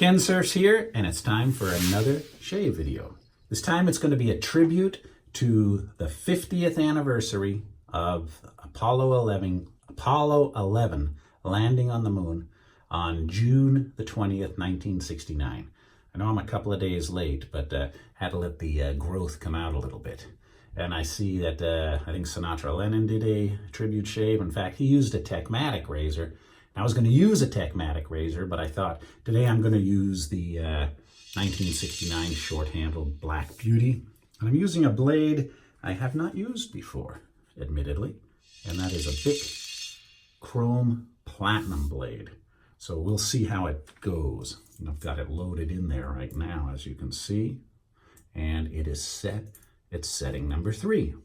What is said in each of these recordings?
Kensurfs here, and it's time for another shave video. This time it's going to be a tribute to the 50th anniversary of Apollo 11 landing on the moon on June the 20th, 1969. I know I'm a couple of days late, but had to let the growth come out a little bit. And I see that I think Sinatra Lennon did a tribute shave. In fact, he used a Techmatic razor. I was going to use a Techmatic razor, but I thought today I'm going to use the 1969 short-handled Black Beauty. And I'm using a blade I have not used before, admittedly. And that is a Bic Chrome Platinum blade. So we'll see how it goes. And I've got it loaded in there right now, as you can see. And it is set. It's setting number 3.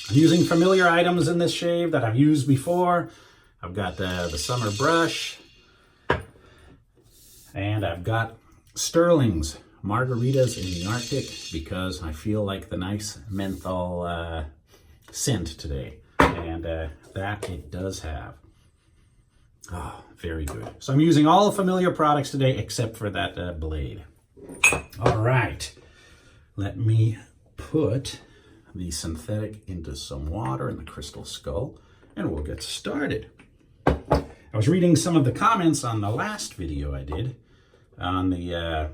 I'm using familiar items in this shave that I've used before. I've got the summer brush, and I've got Sterling's Margaritas in the Arctic because I feel like the nice menthol scent today, and that it does have. Oh, very good. So I'm using all the familiar products today except for that blade. All right, let me put the synthetic into some water in the crystal skull, and we'll get started. I was reading some of the comments on the last video I did on the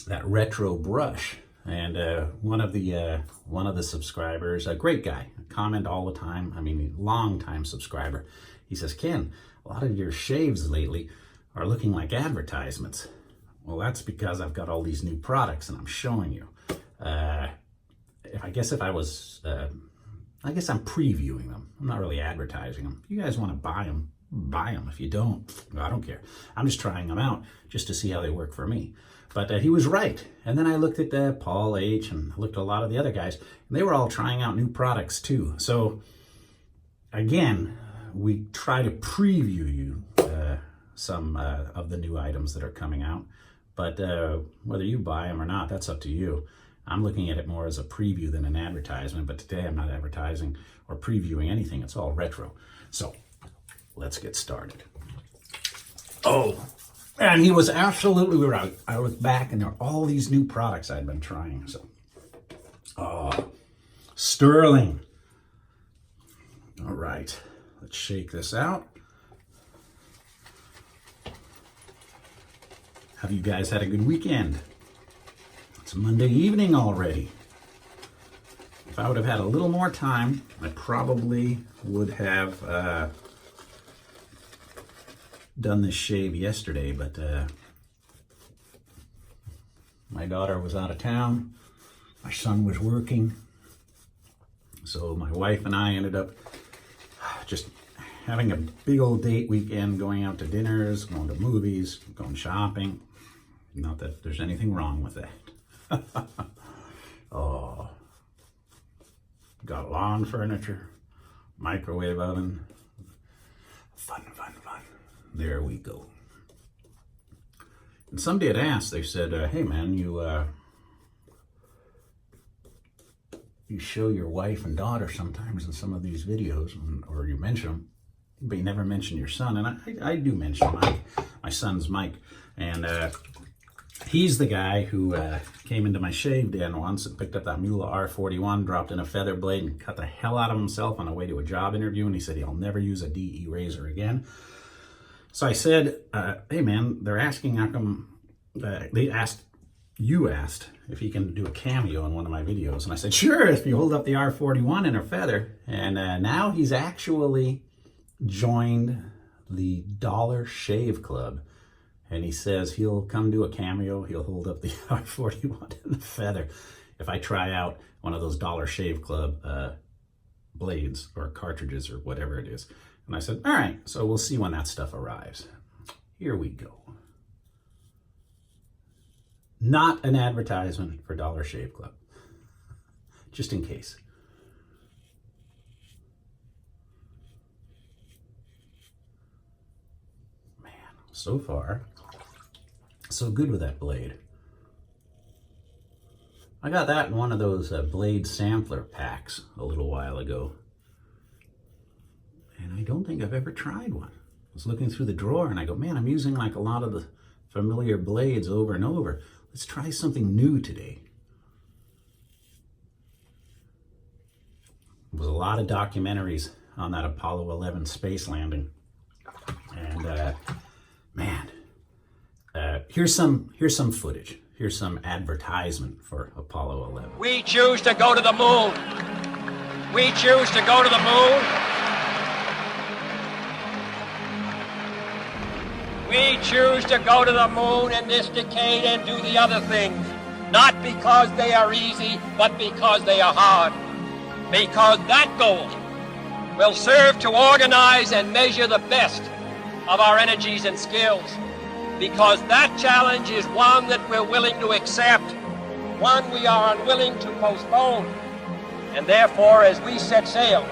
that retro brush, and one of the subscribers, a great guy, comment all the time. I mean, long time subscriber. He says, "Ken, a lot of your shaves lately are looking like advertisements." Well, that's because I've got all these new products and I'm showing you. I guess I'm previewing them. I'm not really advertising them. If you guys want to buy them, buy them. If you don't, I don't care. I'm just trying them out just to see how they work for me. But he was right. And then I looked at Paul H. and looked at a lot of the other guys, and they were all trying out new products too. So again, we try to preview you some of the new items that are coming out. But whether you buy them or not, that's up to you. I'm looking at it more as a preview than an advertisement, but today I'm not advertising or previewing anything. It's all retro. So let's get started. Oh, and he was absolutely right. I looked back and there are all these new products I'd been trying. So, Sterling. All right, let's shake this out. Have you guys had a good weekend? It's Monday evening already. If I would have had a little more time, I probably would have done this shave yesterday, but my daughter was out of town. My son was working. So my wife and I ended up just having a big old date weekend, going out to dinners, going to movies, going shopping. Not that there's anything wrong with that. Oh, got lawn furniture, microwave oven, fun. There we go. And somebody had asked, they said, "Hey man, you show your wife and daughter sometimes in some of these videos, or you mention them, but you never mention your son." And I do mention Mike. My son's Mike, and he's the guy who came into my shave den once and picked up that Mula R41, dropped in a feather blade, and cut the hell out of himself on the way to a job interview. And he said he'll never use a DE razor again. So I said, "Hey man, they're asking how come you asked if he can do a cameo in one of my videos." And I said, "Sure, if you hold up the R41 in a feather." And now he's actually joined the Dollar Shave Club. And he says he'll come do a cameo. He'll hold up the R41 in the feather if I try out one of those Dollar Shave Club blades or cartridges or whatever it is. And I said, all right, so we'll see when that stuff arrives. Here we go. Not an advertisement for Dollar Shave Club, just in case. Man, so far, so good with that blade. I got that in one of those blade sampler packs a little while ago. And I don't think I've ever tried one. I was looking through the drawer and I go, man, I'm using like a lot of the familiar blades over and over. Let's try something new today. There was a lot of documentaries on that Apollo 11 space landing. And man, here's some footage. Here's some advertisement for Apollo 11. We choose to go to the moon. We choose to go to the moon. We choose to go to the moon in this decade and do the other things, not because they are easy, but because they are hard. Because that goal will serve to organize and measure the best of our energies and skills. Because that challenge is one that we're willing to accept, one we are unwilling to postpone. And therefore, as we set sail,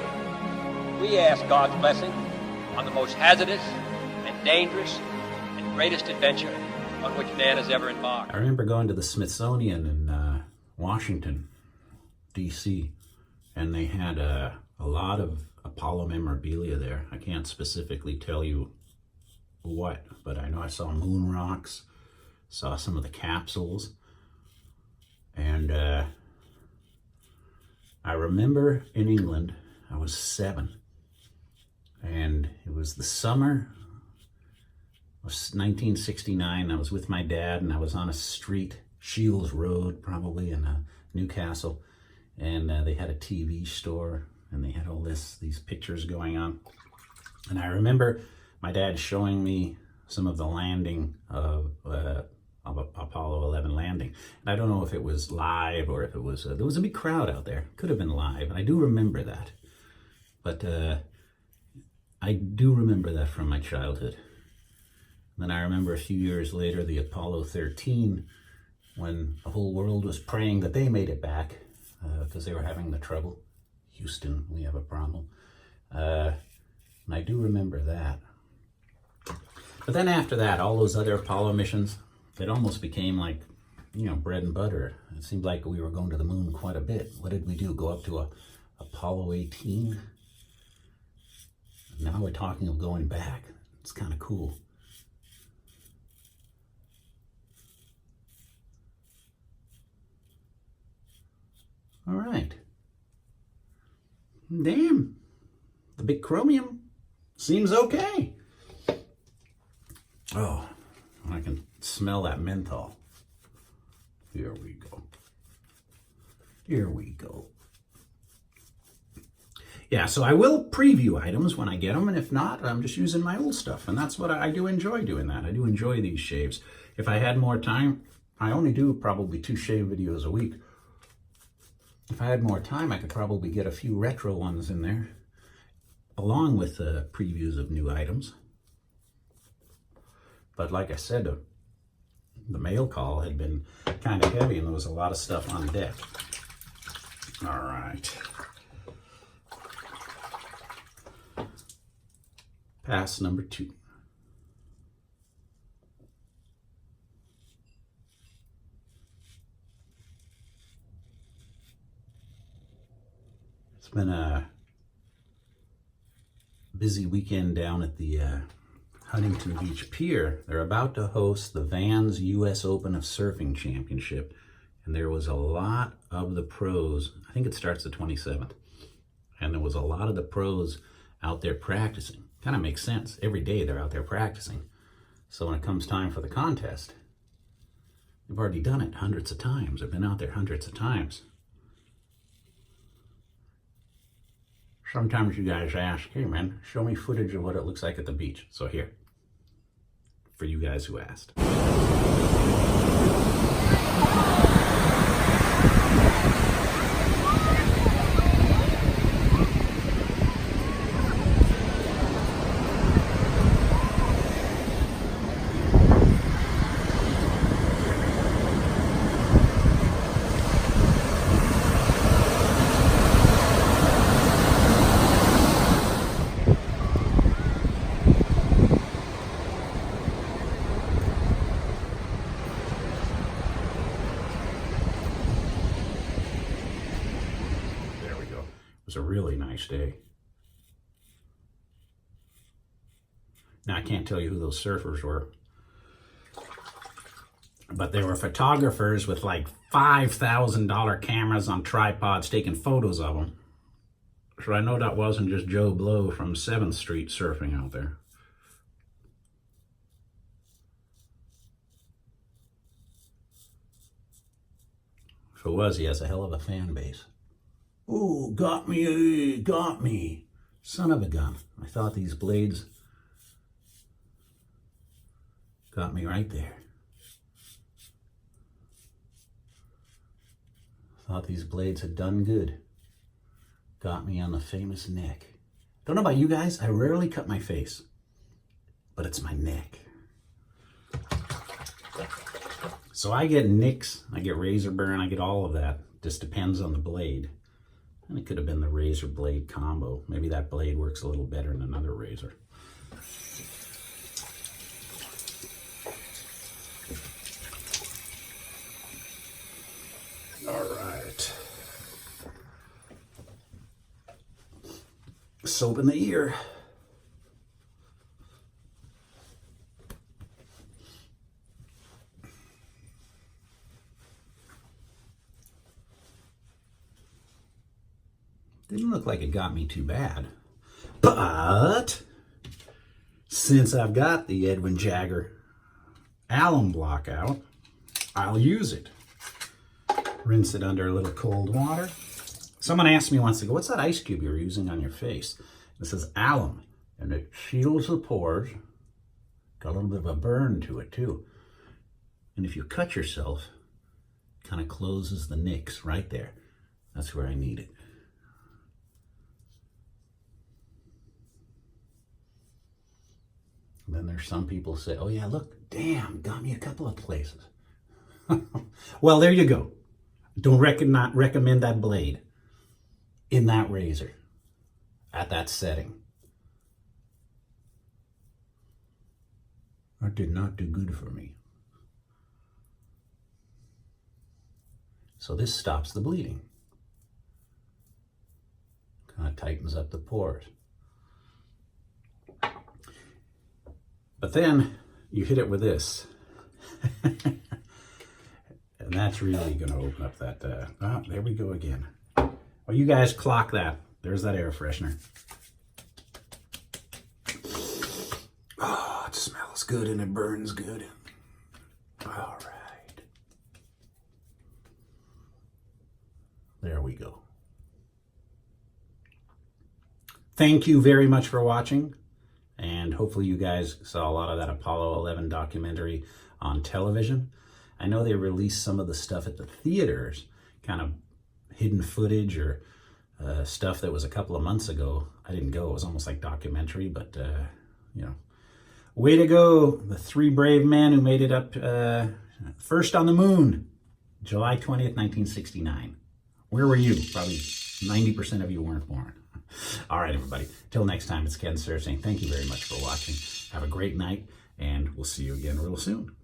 we ask God's blessing on the most hazardous and dangerous and greatest adventure on which man has ever embarked. I remember going to the Smithsonian in Washington, D.C., and they had a lot of Apollo memorabilia there. I can't specifically tell you what, but I know I saw moon rocks, saw some of the capsules, and I remember in England, I was 7, and it was the summer of 1969. I was with my dad, and I was on a street, Shields Road, probably in Newcastle, and they had a TV store, and they had all these pictures going on. And I remember my dad showing me some of the landing of Apollo 11 landing. And I don't know if it was live or if it was, there was a big crowd out there. Could have been live, and I do remember that. But I do remember that from my childhood. Then I remember a few years later, the Apollo 13, when the whole world was praying that they made it back, because they were having the trouble. Houston, we have a problem. And I do remember that. But then after that, all those other Apollo missions, it almost became like, bread and butter. It seemed like we were going to the moon quite a bit. What did we do? Go up to Apollo 18? Now we're talking of going back. It's kind of cool. All right. Damn. The big chromium seems okay. Oh, I can smell that menthol. Here we go. Here we go. Yeah, so I will preview items when I get them, and if not, I'm just using my old stuff, and that's what I do enjoy doing that. I do enjoy these shaves. If I had more time, I only do probably 2 shave videos a week. If I had more time, I could probably get a few retro ones in there, along with previews of new items. But like I said, the mail call had been kind of heavy, and there was a lot of stuff on deck. All right. Pass number 2. It's been a busy weekend down at the Huntington Beach Pier. They're about to host the Vans U.S. Open of Surfing Championship, and there was a lot of the pros. I think it starts the 27th, and there was a lot of the pros out there practicing. Kind of makes sense. Every day they're out there practicing. So when it comes time for the contest, they've already done it hundreds of times. They've been out there hundreds of times. Sometimes you guys ask, hey man, show me footage of what it looks like at the beach. So here, for you guys who asked. A really nice day. Now I can't tell you who those surfers were. But there were photographers with like $5,000 cameras on tripods taking photos of them. So I know that wasn't just Joe Blow from 7th Street surfing out there. If it was, he has a hell of a fan base. Ooh, got me, got me. Son of a gun. I thought these blades got me right there. Thought these blades had done good. Got me on the famous neck. Don't know about you guys, I rarely cut my face, but it's my neck. So I get nicks, I get razor burn, I get all of that. Just depends on the blade. And it could have been the razor blade combo. Maybe that blade works a little better than another razor. All right. Soap in the ear. Didn't look like it got me too bad. But since I've got the Edwin Jagger alum block out, I'll use it. Rinse it under a little cold water. Someone asked me once ago, what's that ice cube you're using on your face? It says alum, and it shields the pores. Got a little bit of a burn to it too. And if you cut yourself, it kind of closes the nicks right there. That's where I need it. And then there's some people say, oh yeah, look, damn, got me a couple of places. Well, there you go. Don't recommend that blade in that razor at that setting. That did not do good for me. So this stops the bleeding. Kind of tightens up the pores. But then you hit it with this. And that's really going to open up that, there we go again. Well, you guys clock that. There's that air freshener. Oh, it smells good and it burns good. All right. There we go. Thank you very much for watching. And hopefully you guys saw a lot of that Apollo 11 documentary on television. I know they released some of the stuff at the theaters, kind of hidden footage or stuff that was a couple of months ago. I didn't go. It was almost like documentary, but, you know. Way to go, the 3 brave men who made it up first on the moon, July 20th, 1969. Where were you? Probably 90% of you weren't born. All right, everybody. Till next time, it's Kensurfs saying thank you very much for watching. Have a great night, and we'll see you again real soon.